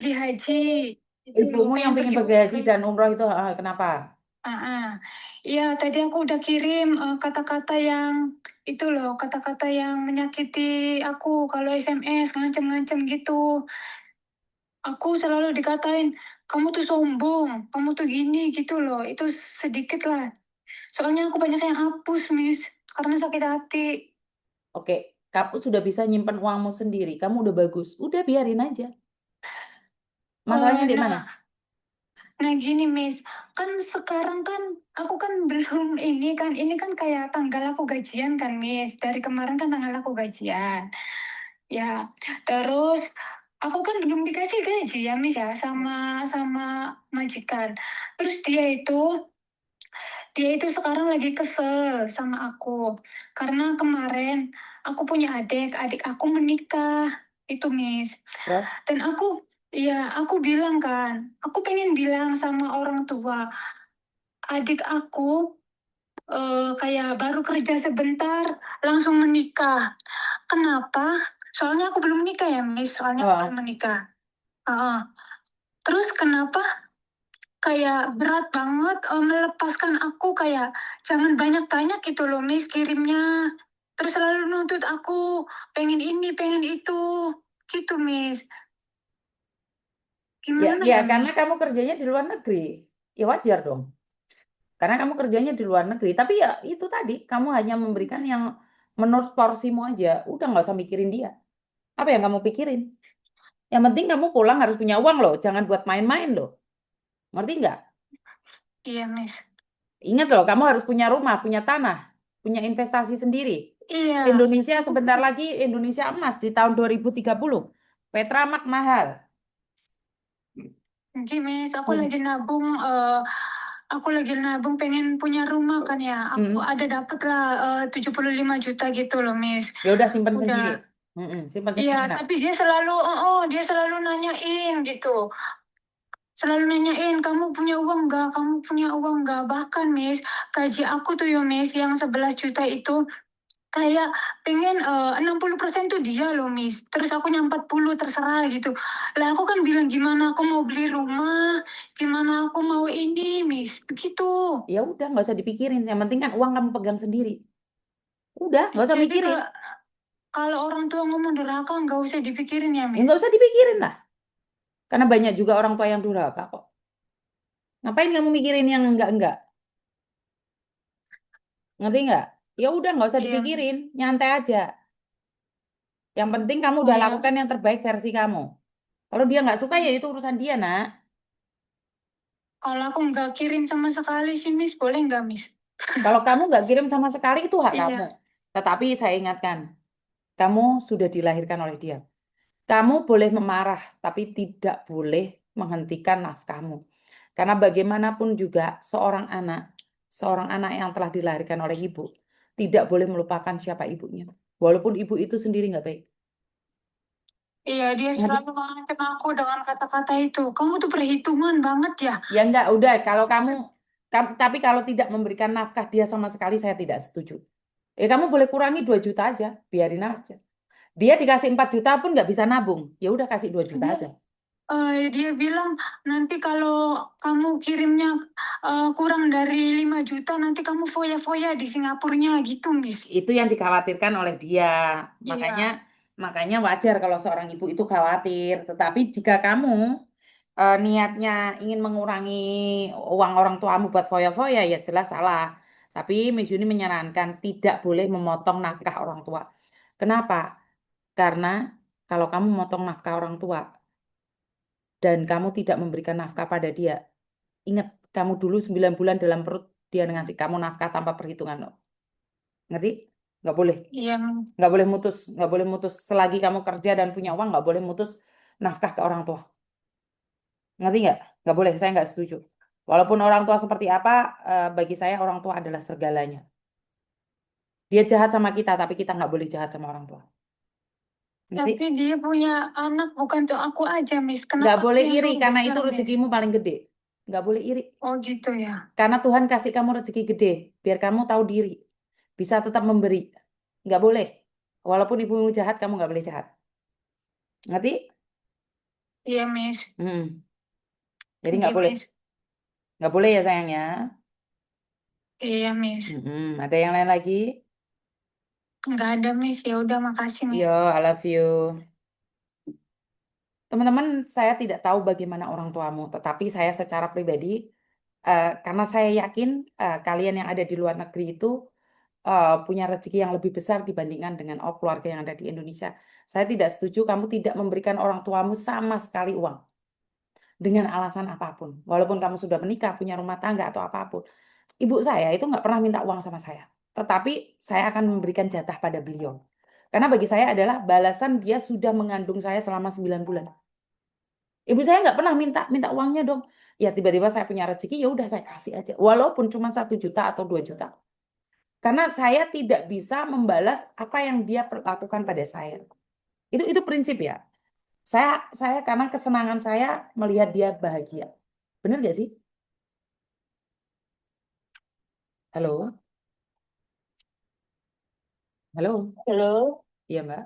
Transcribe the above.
pergi haji. Itu loh, Ibumu yang pengen pengen pergi pergi haji umroh. dan umroh itu kenapa? Ah, ah. Iya, tadi aku udah kirim kata-kata yang itu loh, kata-kata yang menyakiti aku kalau SMS, ngancem-ngancem gitu. Aku selalu dikatain, kamu tuh sombong, kamu tuh gini gitu loh. Itu sedikit lah. Soalnya aku banyak yang hapus, Miss, karena sakit hati. Oke, kamu sudah bisa nyimpan uangmu sendiri. Kamu udah bagus. Udah biarin aja. Masalahnya di mana? Nah, gini, Miss, kan sekarang kan aku kan belum ini kan kayak tanggal aku gajian kan, Miss. Dari kemarin kan tanggal aku gajian. Ya, terus aku kan belum dikasih gaji ya, Miss ya, sama sama majikan. Terus dia itu sekarang lagi kesel sama aku karena kemarin aku punya adik aku menikah itu, Miss. Terus? Dan aku bilang kan, aku pengen bilang sama orang tua, adik aku kayak baru kerja sebentar langsung menikah. Kenapa? Soalnya aku belum menikah ya, Miss. Soalnya aku belum Oh, menikah. Heeh. Terus kenapa kayak berat banget melepaskan aku, kayak jangan banyak-banyak gitu loh, Miss, kirimnya. Terus selalu nuntut aku pengen ini, pengen itu. Gitu, Miss. ya, Gimana ya ya, karena Miss? kamu kerjanya di luar negeri. Ya wajar dong. Karena kamu kerjanya di luar negeri. Tapi ya itu tadi, kamu hanya memberikan yang menurut porsimu aja. Udah nggak usah mikirin dia. Apa yang kamu pikirin? Yang penting kamu pulang harus punya uang loh. Jangan buat main-main loh. Ngerti nggak? Iya, Miss. Ingat loh, kamu harus punya rumah, punya tanah, punya investasi sendiri. Iya, Indonesia aku sebentar lagi Indonesia emas di tahun 2030. Petramak mahal. Oke, Miss, Hmm. aku lagi nabung pengen punya rumah kan ya. Aku Hmm. ada dapet lah 75 juta gitu loh, Miss. Ya udah simpan Udah. sendiri. Simpan Iya, sendiri nak. tapi dia selalu nanyain gitu. Selalu nanyain, kamu punya uang nggak? Kamu punya uang nggak? Bahkan, Miss, gaji aku tuh ya, Miss, yang 11 juta itu kayak pengen 60% tuh dia loh, Miss. Terus aku 40 terserah gitu. Lah aku kan bilang gimana aku mau beli rumah, gimana aku mau ini, Miss. Begitu. Ya udah nggak usah dipikirin. Yang penting kan uang kamu pegang sendiri. Udah nggak usah Jadi mikirin. kalau orang tua ngomong durhaka nggak usah dipikirin ya, Ya Miss. nggak usah dipikirin lah. Karena banyak juga orang tua yang durhaka kok. Ngapain kamu mikirin yang enggak-enggak? Ngerti nggak? Ya udah nggak usah Iya. dipikirin. Nyantai aja. Yang penting kamu Oh udah ya, lakukan yang terbaik versi kamu. Kalau dia nggak suka ya itu urusan dia nak. kalau aku nggak kirim sama sekali sih, Miss, boleh nggak, Miss? Kalau kamu nggak kirim sama sekali itu hak kamu. Iya. Tetapi saya ingatkan, kamu sudah dilahirkan oleh dia. Kamu boleh memarah, tapi tidak boleh menghentikan nafkahmu. Karena bagaimanapun juga seorang anak yang telah dilahirkan oleh ibu, tidak boleh melupakan siapa ibunya. Walaupun ibu itu sendiri nggak baik. Iya, dia Ngerti? selalu mengancam aku dengan kata-kata itu. Kamu tuh perhitungan banget ya. Ya enggak, udah. Kalau tapi kalau tidak memberikan nafkah dia sama sekali, saya tidak setuju. Kamu boleh kurangi 2 juta aja, biarin aja. Dia dikasih 4 juta pun nggak bisa nabung. Ya udah kasih 2 juta Dia aja. dia bilang nanti kalau kamu kirimnya kurang dari 5 juta, nanti kamu foya-foya di Singapurnya gitu, Miss. Itu yang dikhawatirkan oleh dia. Makanya Iya. makanya wajar kalau seorang ibu itu khawatir. Tetapi jika kamu niatnya ingin mengurangi uang orang tuamu buat foya-foya, ya jelas salah. Tapi Miss Yuni menyarankan tidak boleh memotong nafkah orang tua. Kenapa? Karena kalau kamu memotong nafkah orang tua dan kamu tidak memberikan nafkah pada dia, ingat kamu dulu 9 bulan dalam perut dia ngasih kamu nafkah tanpa perhitungan loh. Ngerti? Nggak boleh. Iya. Nggak boleh mutus. Selagi kamu kerja dan punya uang, nggak boleh mutus nafkah ke orang tua. Ngerti nggak? Nggak boleh, saya nggak setuju. Walaupun orang tua seperti apa, bagi saya orang tua adalah segalanya. Dia jahat sama kita, tapi kita nggak boleh jahat sama orang tua. Tapi Ngerti? dia punya anak bukan tuh aku aja, Miss. Nggak Kenapa aku boleh yang iri, suruh karena itu besar, Miss? rezekimu paling gede. Nggak boleh iri. Oh gitu ya. Karena Tuhan kasih kamu rezeki gede, biar kamu tahu diri. Bisa tetap memberi. Nggak boleh. Walaupun ibumu jahat, kamu nggak boleh jahat. Ngerti? Iya, Miss. Hmm. Jadi Oke, Miss. nggak boleh ya sayang ya. Iya, Miss. Ada yang lain lagi? Nggak ada, Miss. Ya udah, makasih, Miss. Yo, I love you. Teman-teman, saya tidak tahu bagaimana orang tuamu, tetapi saya secara pribadi, karena saya yakin kalian yang ada di luar negeri itu punya rezeki yang lebih besar dibandingkan dengan keluarga yang ada di Indonesia. Saya tidak setuju kamu tidak memberikan orang tuamu sama sekali uang dengan alasan apapun. Walaupun kamu sudah menikah, punya rumah tangga atau apapun. Ibu saya itu nggak pernah minta uang sama saya. Tetapi saya akan memberikan jatah pada beliau. Karena bagi saya adalah balasan dia sudah mengandung saya selama 9 bulan. Ibu saya nggak pernah minta minta uangnya dong. Ya tiba-tiba saya punya rezeki, ya udah saya kasih aja. Walaupun cuma 1 juta atau 2 juta. Karena saya tidak bisa membalas apa yang dia lakukan pada saya. Itu prinsip ya. Saya karena kesenangan saya melihat dia bahagia. Benar gak sih? Halo, halo. Halo. Iya Mbak.